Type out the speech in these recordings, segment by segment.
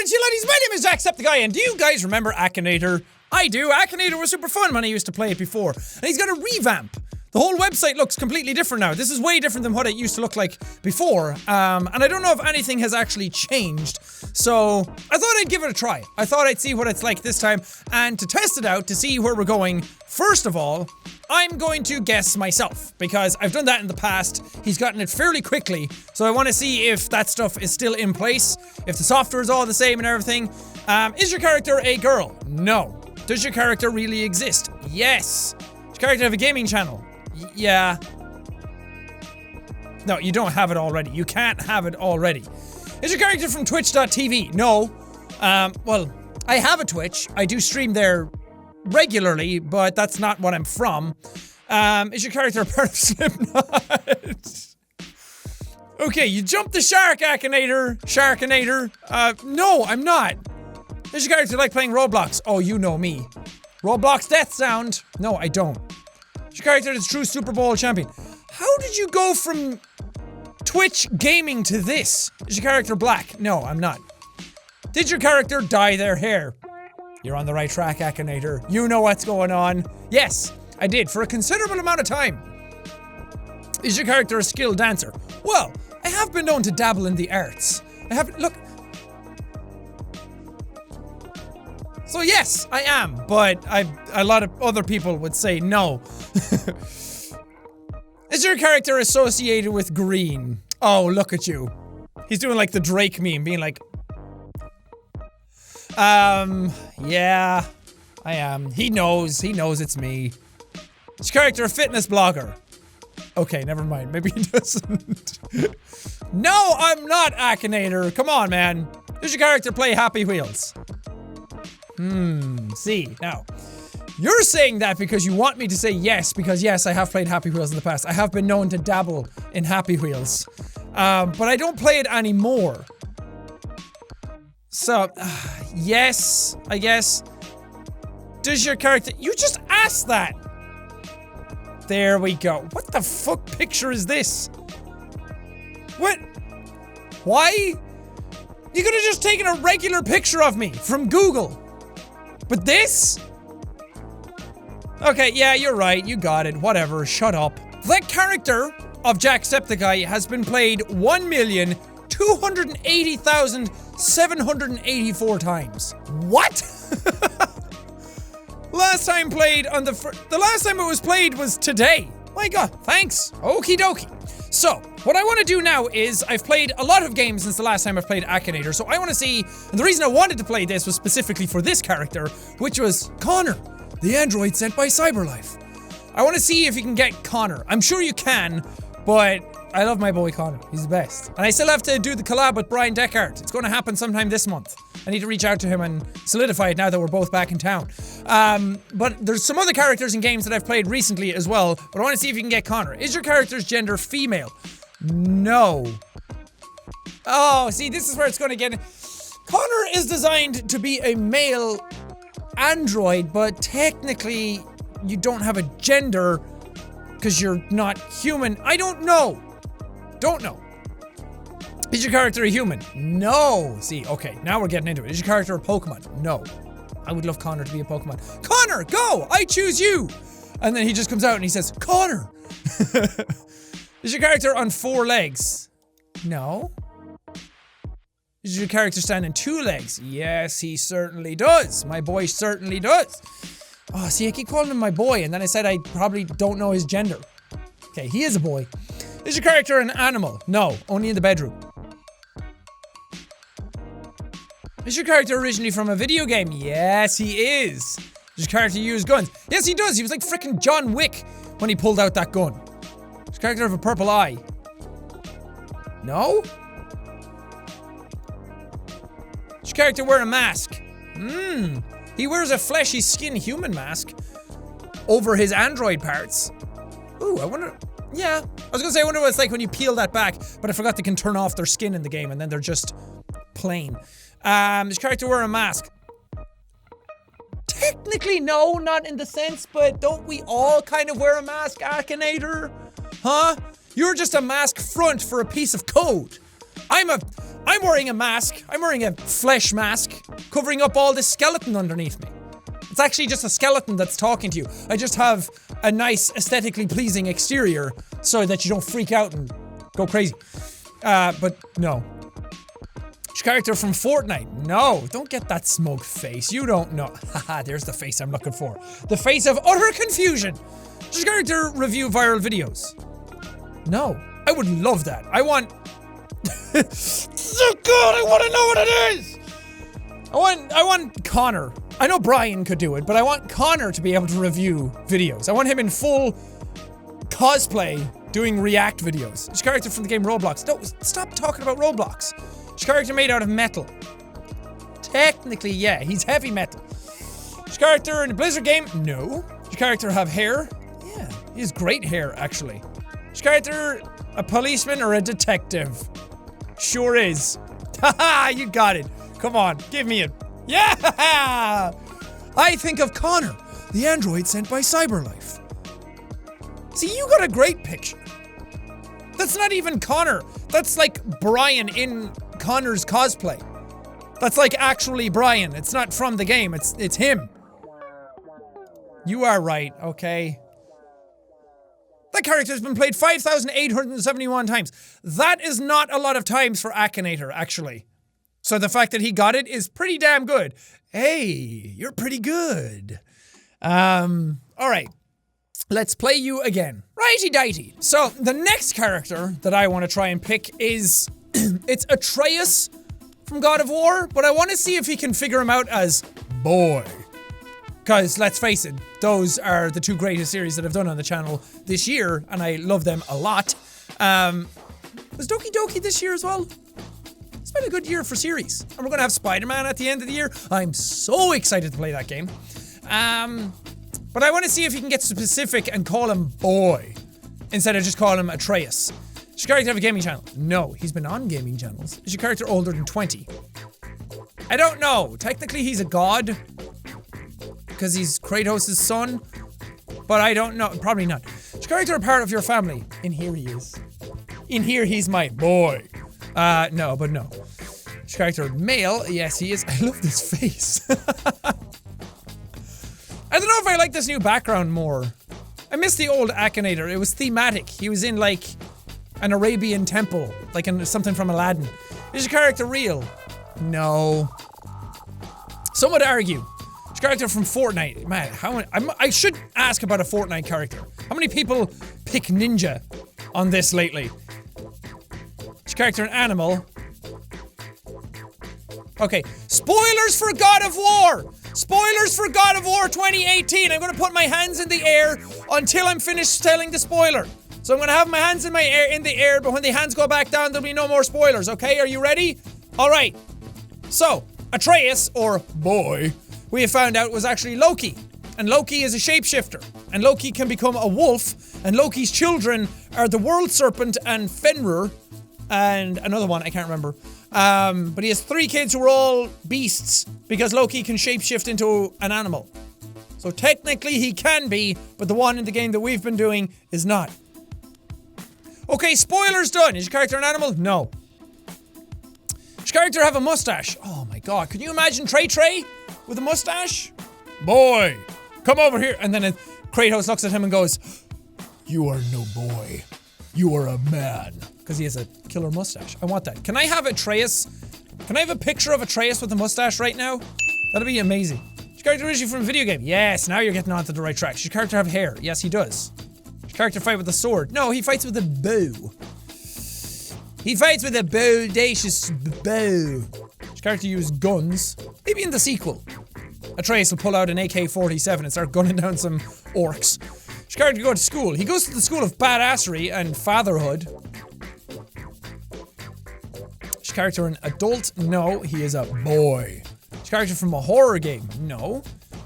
lads, you laddies, my name is Jacksepticeye, and do you guys remember Akinator? I do. Akinator was super fun when I used to play it before, and he's got a revamp. The whole website looks completely different now. This is way different than what it used to look like before, and I don't know if anything has actually changed, so I thought I'd give it a try. I thought I'd see what it's like this time, and to test it out, to see where we're going, first of all, I'm going to guess myself, because I've done that in the past. He's gotten it fairly quickly, so I want to see if that stuff is still in place, if the software is all the same and everything. Is your character a girl? No. Does your character really exist? Yes. Does your character have a gaming channel? Yeah. No, you don't have it already. You can't have it already. Is your character from twitch.tv? No. Well, I have a Twitch. I do stream there regularly, but that's not what I'm from. Is your character a part of Slipknot? Okay, you jumped the shark, Akinator. Sharkinator. No, I'm not. Does your character like playing Roblox? Oh, you know me. Roblox death sound. No, I don't. Is your character the true Super Bowl champion? How did you go from Twitch gaming to this? Is your character black? No, I'm not. Did your character dye their hair? You're on the right track, Akinator. You know what's going on. Yes, I did, for a considerable amount of time. Is your character a skilled dancer? Well, I have been known to dabble in the arts. I have, look. So yes, I am, but a lot of other people would say no. Is your character associated with green? Oh, look at you. He's doing like the Drake meme, being like, yeah, I am. He knows it's me. Is your character a fitness blogger? Okay, never mind, maybe he doesn't. No, I'm not, Akinator. Come on, man. Does your character play Happy Wheels? See, now, you're saying that because you want me to say yes, because yes, I have played Happy Wheels in the past. I have been known to dabble in Happy Wheels, but I don't play it anymore. So, yes, I guess. Does your character— you just asked that! There we go. What the fuck picture is this? What? Why? You could have just taken a regular picture of me from Google. But this? Okay, yeah, you're right. You got it. Whatever. Shut up. The character of Jacksepticeye has been played 1,280,784 times. What? Last time played on the last time it was played was today. My god, thanks. Okie dokie. So, what I want to do now is, I've played a lot of games since the last time I've played Akinator, so I want to see, and the reason I wanted to play this was specifically for this character, which was Connor, the android sent by Cyberlife. I want to see if you can get Connor. I'm sure you can, but I love my boy Connor. He's the best. And I still have to do the collab with Brian Deckard. It's going to happen sometime this month. I need to reach out to him and solidify it now that we're both back in town. But there's some other characters in games that I've played recently as well, but I want to see if you can get Connor. Is your character's gender female? No. Oh, see, this is where it's going to get— Connor is designed to be a male android, but technically you don't have a gender because you're not human. I don't know. Don't know. Is your character a human? No. See, okay, now we're getting into it. Is your character a Pokemon? No. I would love Connor to be a Pokemon. Connor, go! I choose you! And then he just comes out and he says, Connor! Is your character on 4 legs? No. Does your character stand on 2 legs? Yes, he certainly does. My boy certainly does. Oh, see, I keep calling him my boy, and then I said I probably don't know his gender. Okay, he is a boy. Is your character an animal? No, only in the bedroom. Is your character originally from a video game? Yes, he is. Does your character use guns? Yes, he does. He was like freaking John Wick when he pulled out that gun. Does your character have a purple eye? No? Does your character wear a mask? He wears a fleshy skin human mask over his android parts. Ooh, I wonder— yeah, I was gonna say, I wonder what it's like when you peel that back, but I forgot they can turn off their skin in the game and then they're just plain. Does character wear a mask? Technically, no, not in the sense, but don't we all kind of wear a mask, Akinator? Huh? You're just a mask front for a piece of code. I'm a I'm wearing a mask. I'm wearing a flesh mask, covering up all this skeleton underneath me. It's actually just a skeleton that's talking to you. I just have a nice, aesthetically pleasing exterior so that you don't freak out and go crazy. But no. Which character from Fortnite? No, don't get that smug face. You don't know. Haha, there's the face I'm looking for. The face of utter confusion. Which character review viral videos? No, I would love that. I want... So good, I want to know what it is! I want Connor. I know Brian could do it, but I want Connor to be able to review videos. I want him in full cosplay doing react videos. Which character from the game Roblox? No, stop talking about Roblox. Which character made out of metal? Technically, yeah, he's heavy metal. Which character in the Blizzard game? No. Which character have hair? Yeah, he has great hair, actually. Which character a policeman or a detective? Sure is. Haha, you got it. Come on, give me it. Yeah! I think of Connor, the android sent by Cyberlife. See, you got a great picture. That's not even Connor. That's like Brian in Connor's cosplay. That's like actually Brian. It's not from the game. It's him. You are right, okay? That character has been played 5,871 times. That is not a lot of times for Akinator, actually. So the fact that he got it is pretty damn good. Hey, you're pretty good. Alright. Let's play you again. Righty-dighty. So, the next character that I want to try and pick is... it's Atreus from God of War, but I want to see if he can figure him out as boy. Because, let's face it, those are the two greatest series that I've done on the channel this year, and I love them a lot. Was Doki Doki this year as well? It's been a good year for series. And we're gonna have Spider-Man at the end of the year. I'm so excited to play that game. But I want to see if he can get specific and call him boy, instead of just calling him Atreus. Does your character have a gaming channel? No, he's been on gaming channels. Is your character older than 20? I don't know. Technically he's a god, because he's Kratos' son, but I don't know. Probably not. Is your character a part of your family? In here he is. In here he's my boy. No, but no. Is your character male? Yes, he is. I love this face. I don't know if I like this new background more. I miss the old Akinator. It was thematic. He was in like an Arabian temple, like in something from Aladdin. Is your character real? No. Some would argue. Is your character from Fortnite? Man, how many? I should ask about a Fortnite character. How many people pick Ninja on this lately? Is your character an animal? Okay. Spoilers for God of War! Spoilers for God of War 2018! I'm gonna put my hands in the air until I'm finished telling the spoiler. So I'm gonna have my hands in the air, but when the hands go back down, there'll be no more spoilers, okay? Are you ready? Alright. So, Atreus, or boy, we have found out was actually Loki. And Loki is a shapeshifter. And Loki can become a wolf, and Loki's children are the World Serpent and Fenrir, and another one, I can't remember. But he has 3 kids who are all beasts, because Loki can shapeshift into an animal. So technically he can be, but the one in the game that we've been doing is not. Okay, spoilers done. Is your character an animal? No. Does your character have a mustache? Oh my god, can you imagine Trey with a mustache? Boy, come over here. And then Kratos looks at him and goes, "You are no boy. You are a man." Because he has a killer mustache. I want that. Can I have Atreus? Can I have a picture of Atreus with a mustache right now? That'd be amazing. Is your character originally from a video game? Yes, now you're getting onto the right track. Does your character have hair? Yes, he does. Does your character fight with a sword? No, he fights with a bow. He fights with a bodacious bow. Does your character use guns? Maybe in the sequel. Atreus will pull out an AK-47 and start gunning down some orcs. Does your character go to school? He goes to the school of badassery and fatherhood. Is your character an adult? No, he is a boy. Is your character from a horror game? No.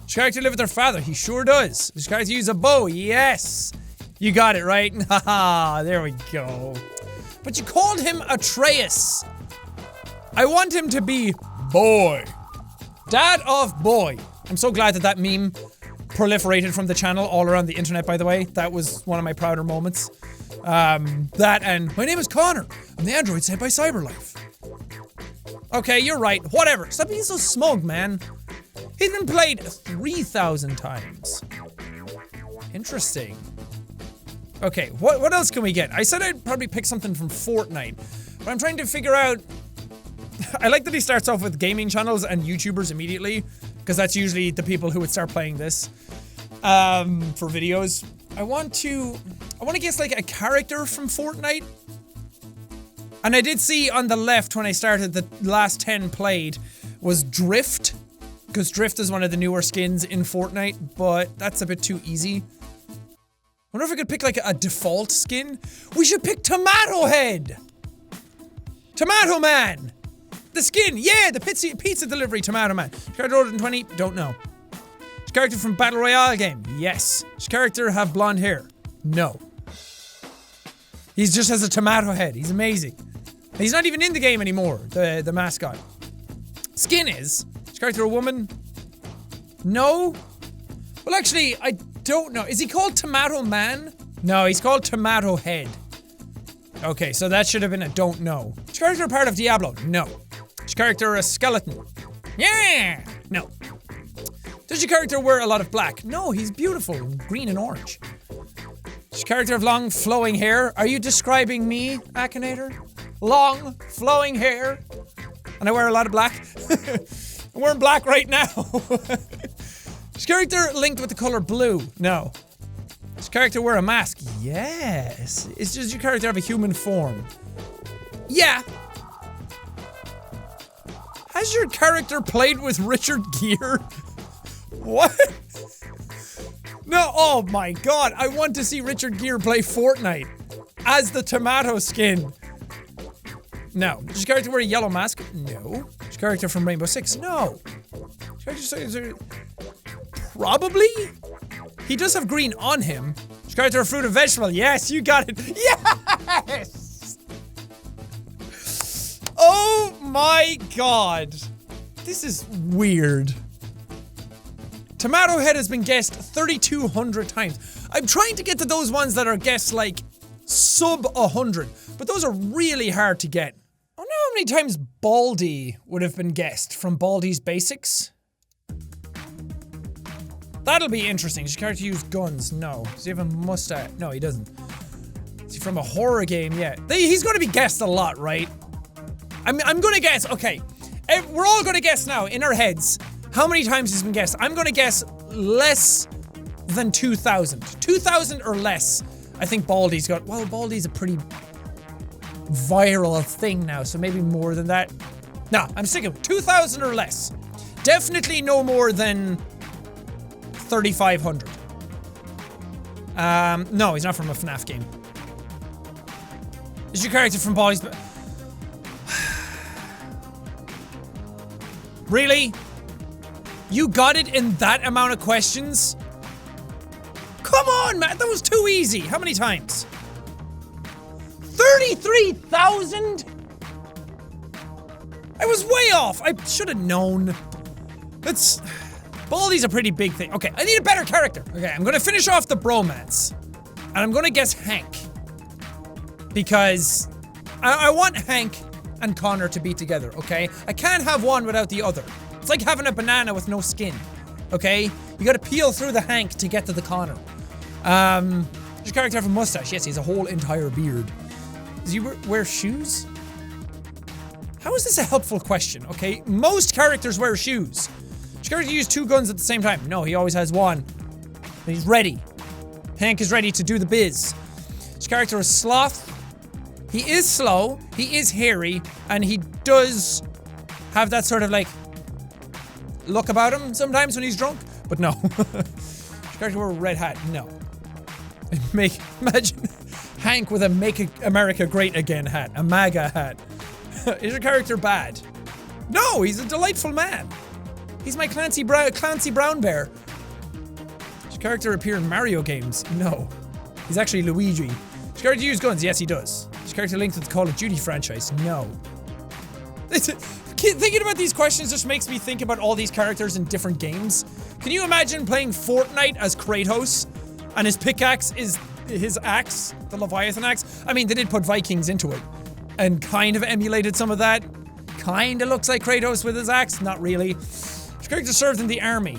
Does your character live with their father? He sure does. Does your character use a bow? Yes! You got it, right? Haha, there we go. But you called him Atreus. I want him to be boy. Dad of boy. I'm so glad that meme proliferated from the channel all around the internet, by the way. That was one of my prouder moments. That and my name is Connor. I'm the android sent by Cyberlife. Okay, you're right. Whatever. Stop being so smug, man. He's been played 3,000 times. Interesting. Okay, what else can we get? I said I'd probably pick something from Fortnite, but I'm trying to figure out... I like that he starts off with gaming channels and YouTubers immediately, because that's usually the people who would start playing this for videos. I want to guess like a character from Fortnite. And I did see on the left when I started the last 10 played was Drift, because Drift is one of the newer skins in Fortnite, but that's a bit too easy. I wonder if I could pick like a default skin. We should pick Tomato Head! Tomato Man! The skin, yeah, the pizza delivery Tomato Man. Character older than 20, don't know. His character from Battle Royale game, yes. His character have blonde hair, no. He just has a tomato head, he's amazing. He's not even in the game anymore, the mascot. Skin is character a woman? No? Well, actually, I don't know. Is he called Tomato Man? No, he's called Tomato Head. Okay, so that should have been a don't know. Is character a part of Diablo? No. Is character a skeleton? Yeah! No. Does your character wear a lot of black? No, he's beautiful in green and orange. Is character of long, flowing hair? Are you describing me, Akinator? Long, flowing hair? And I wear a lot of black? I'm wearing black right now. Is character linked with the color blue? No. Does character wear a mask? Yes. Does your character have a human form? Yeah. Has your character played with Richard Gere? What? No, oh my god, I want to see Richard Gere play Fortnite as the tomato skin. No. Does your character wear a yellow mask? No. Does your character from Rainbow Six? No. Probably? He does have green on him. Does your character a fruit or vegetable? Yes, you got it. Yes! Oh my god. This is weird. Tomato Head has been guessed 3,200 times. I'm trying to get to those ones that are guessed like sub 100, but those are really hard to get. I don't know how many times Baldy would have been guessed from Baldies Basics. That'll be interesting. Does your character use guns? No. Does he have a mustache? No, he doesn't. Is he from a horror game? Yeah. He's gonna be guessed a lot, right? I'm gonna guess, okay. We're all gonna guess now, in our heads, how many times he's been guessed. I'm gonna guess less than 2,000. 2,000 or less. I think Baldi's got, well, Baldi's a pretty viral thing now, so maybe more than that. No, I'm sticking with 2,000 or less. Definitely no more than 3,500. No, he's not from a FNAF game. Is your character from Baldi's? Really? You got it in that amount of questions? Come on, man, that was too easy. How many times? 33,000? I was way off. I should have known. Baldi's a pretty big thing. Okay, I need a better character. Okay, I'm gonna finish off the bromance. And I'm gonna guess Hank. Because I want Hank and Connor to be together, okay? I can't have one without the other. It's like having a banana with no skin, okay? You gotta peel through the Hank to get to the Connor. Does your character have a mustache? Yes, he has a whole entire beard. Does he wear shoes? How is this a helpful question, okay? Most characters wear shoes. Does your character use two guns at the same time? No, he always has one. And he's ready. Hank is ready to do the biz. His character is sloth. He is slow, he is hairy, and he does have that sort of like look about him sometimes when he's drunk, but no. His character wear a red hat? No. Imagine Hank with a Make America Great Again hat, a MAGA hat. Is your character bad? No, he's a delightful man. He's my Clancy Brown Bear. Does your character appear in Mario games? No. He's actually Luigi. Does your character use guns? Yes, he does. Does your character linked to the Call of Duty franchise? No. Thinking about these questions just makes me think about all these characters in different games. Can you imagine playing Fortnite as Kratos and his pickaxe is his axe, the Leviathan axe? I mean, they did put Vikings into it and kind of emulated some of that. Kinda looks like Kratos with his axe. Not really. Which character served in the army?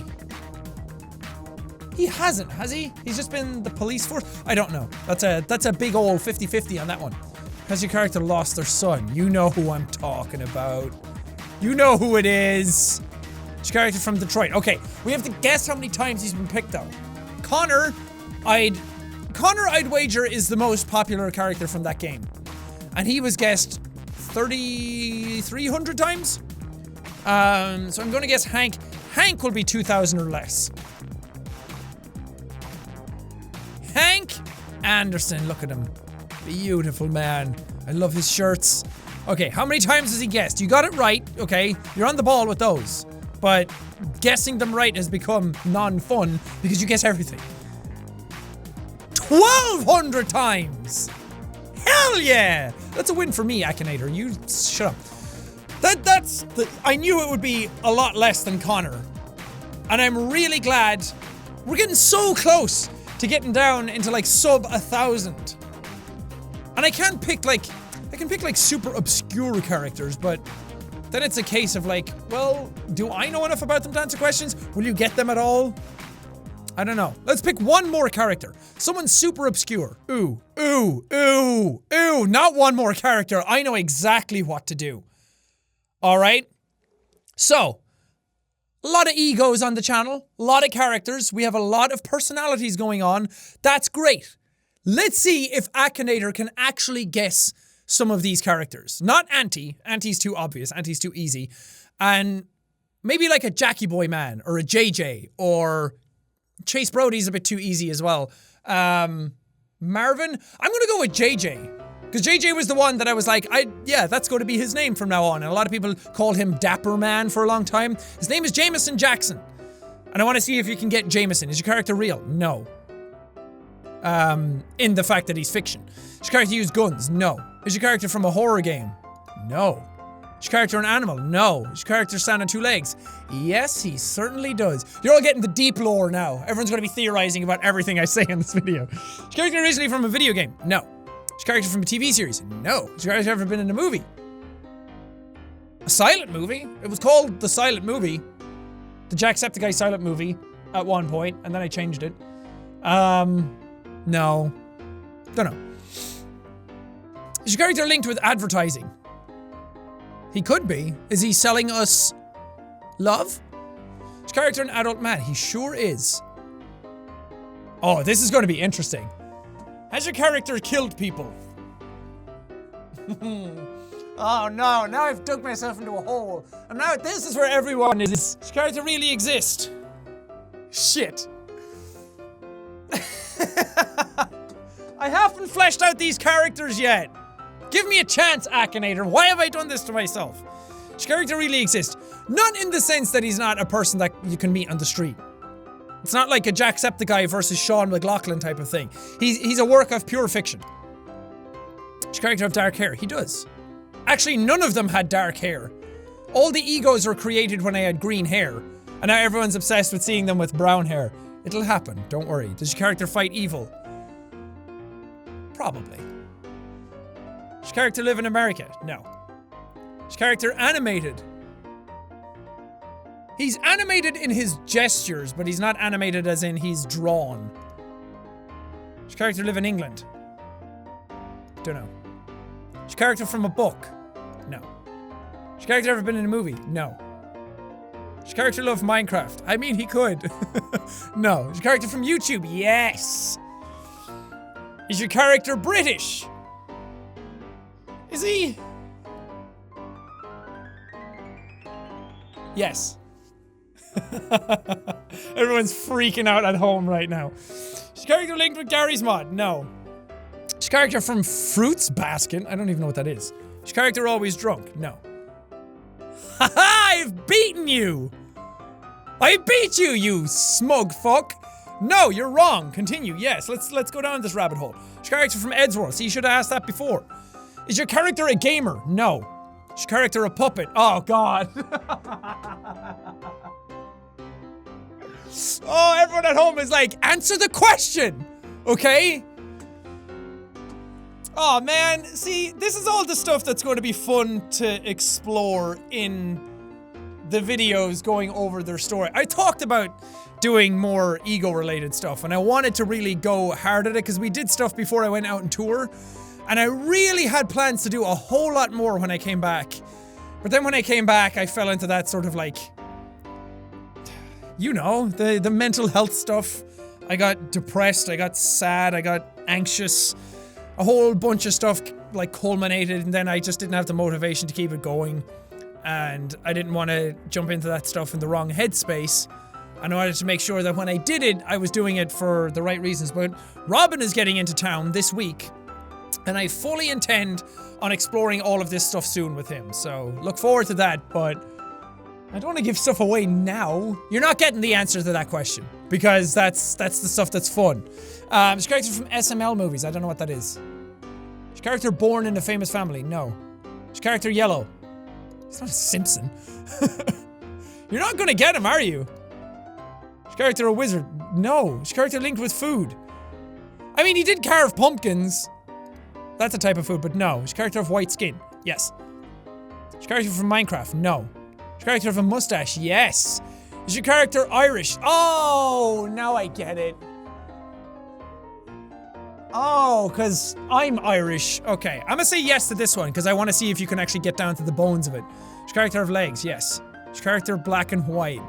He hasn't, has he? He's just been the police force? I don't know. That's a big old 50-50 on that one. Has your character lost their son? You know who I'm talking about. You know who it is. It's a character from Detroit. Okay, we have to guess how many times he's been picked though. Connor, I'd wager is the most popular character from that game. And he was guessed 3,300 times. So I'm gonna guess Hank. Hank will be 2,000 or less. Hank Anderson, look at him. Beautiful man. I love his shirts. Okay, how many times has he guessed? You got it right, okay? You're on the ball with those. But guessing them right has become non-fun because you guess everything. 1,200 times! Hell yeah! That's a win for me, Akinator. You shut up. I knew it would be a lot less than Connor. And I'm really glad we're getting so close to getting down into like sub 1,000. And I can pick like super obscure characters, but then it's a case of like, well, do I know enough about them to answer questions? Will you get them at all? I don't know. Let's pick one more character. Someone super obscure. Ooh, not one more character. I know exactly what to do. All right. So, a lot of egos on the channel, a lot of characters. We have a lot of personalities going on. That's great. Let's see if Akinator can actually guess some of these characters. Not Auntie. Auntie's too obvious. Auntie's too easy. And maybe like a Jackie Boy Man or a JJ or Chase Brody's a bit too easy as well. Marvin? I'm gonna go with JJ. Because JJ was the one that I was like, yeah, that's going to be his name from now on. And a lot of people called him Dapper Man for a long time. His name is Jameson Jackson. And I want to see if you can get Jameson. Is your character real? No. In the fact that he's fiction. Does your character use guns? No. Is your character from a horror game? No. Is your character an animal? No. Is your character stand on two legs? Yes, he certainly does. You're all getting the deep lore now. Everyone's going to be theorizing about everything I say in this video. Is your character originally from a video game? No. Is your character from a TV series? No. Has your character ever been in a movie? A silent movie? It was called The Silent Movie. The Jacksepticeye silent movie at one point, and then I changed it. No. Don't know. Is your character linked with advertising? He could be. Is he selling us love? Is your character an adult man? He sure is. Oh, this is going to be interesting. Has your character killed people? Oh no, now I've dug myself into a hole. And now this is where everyone is. Does your character really exist? Shit. I haven't fleshed out these characters yet. Give me a chance, Akinator. Why have I done this to myself? Does your character really exist? Not in the sense that he's not a person that you can meet on the street. It's not like a Jacksepticeye versus Sean McLaughlin type of thing. He's a work of pure fiction. Does your character have dark hair? He does. Actually, none of them had dark hair. All the egos were created when I had green hair. And now everyone's obsessed with seeing them with brown hair. It'll happen, don't worry. Does your character fight evil? Probably. Does your character live in America? No. Is your character animated? He's animated in his gestures, but he's not animated as in he's drawn. Does your character live in England? Don't know. Is your character from a book? No. Has your character ever been in a movie? No. Does your character love Minecraft? I mean, he could. No. Is your character from YouTube? Yes. Is your character British? Is he? Yes. Everyone's freaking out at home right now. Is your character linked with Gary's Mod? No. Is your character from Fruits Basket? I don't even know what that is. Is your character always drunk? No. Haha! I've beaten you! I beat you, you smug fuck! No, you're wrong. Continue. Yes, let's go down this rabbit hole. Is your character from Eddsworld? See, you should have asked that before. Is your character a gamer? No. Is your character a puppet? Oh, God. Oh, everyone at home is like, answer the question! Okay? Oh man, see, this is all the stuff that's going to be fun to explore in the videos going over their story. I talked about doing more ego-related stuff, and I wanted to really go hard at it because we did stuff before I went out and tour, and I really had plans to do a whole lot more when I came back. But then when I came back, I fell into that sort of like, you know, the mental health stuff. I got depressed, I got sad, I got anxious. A whole bunch of stuff like culminated, and then I just didn't have the motivation to keep it going. And I didn't want to jump into that stuff in the wrong headspace. And I wanted to make sure that when I did it, I was doing it for the right reasons. But Robin is getting into town this week, and I fully intend on exploring all of this stuff soon with him. So look forward to that, but I don't want to give stuff away now. You're not getting the answer to that question, because that's the stuff that's fun. His character from SML movies, I don't know what that is. His character born in a famous family, no. His character yellow. He's not a Simpson. You're not gonna get him, are you? His character a wizard, no. His character linked with food. I mean, he did carve pumpkins. That's a type of food, but no. His character of white skin, yes. His character from Minecraft, no. His character of a mustache, yes. Is your character Irish? Oh, now I get it. Oh, because I'm Irish. Okay, I'm gonna say yes to this one, because I want to see if you can actually get down to the bones of it. His character of legs, yes. His character black and white,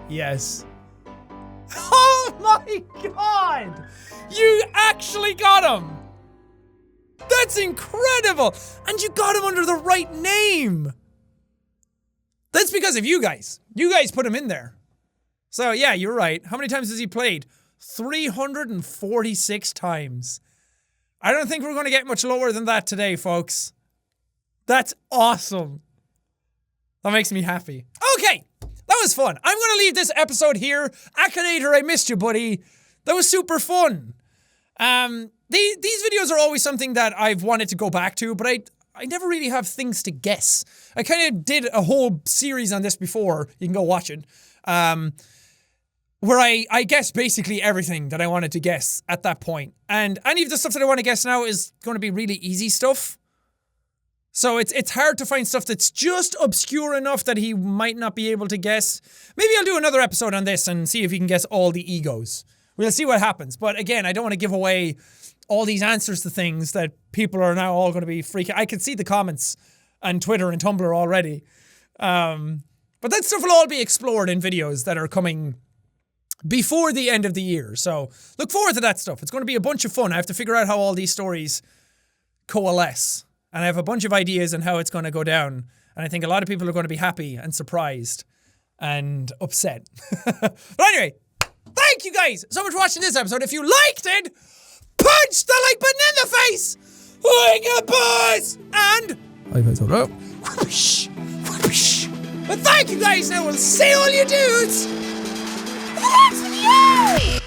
yes. Oh my god! You actually got him! That's incredible! And you got him under the right name! That's because of you guys. You guys put him in there. So yeah, you're right. How many times has he played? 346 times. I don't think we're going to get much lower than that today, folks. That's awesome. That makes me happy. Okay, that was fun. I'm going to leave this episode here. Akinator, I missed you, buddy. That was super fun. These videos are always something that I've wanted to go back to, but I never really have things to guess. I kind of did a whole series on this before. You can go watch it. Where I guess basically everything that I wanted to guess at that point. And any of the stuff that I want to guess now is going to be really easy stuff. So it's hard to find stuff that's just obscure enough that he might not be able to guess. Maybe I'll do another episode on this and see if he can guess all the egos. We'll see what happens. But again, I don't want to give away all these answers to things that people are now all going to be freaking. I can see the comments on Twitter and Tumblr already. But that stuff will all be explored in videos that are coming before the end of the year. So look forward to that stuff. It's going to be a bunch of fun. I have to figure out how all these stories coalesce. And I have a bunch of ideas on how it's going to go down. And I think a lot of people are going to be happy and surprised and upset. But anyway, thank you guys so much for watching this episode. If you liked it, punch the like button in the face! Like a boss! And whoosh, whoosh. But thank you guys, and I will see all you dudes in the next video!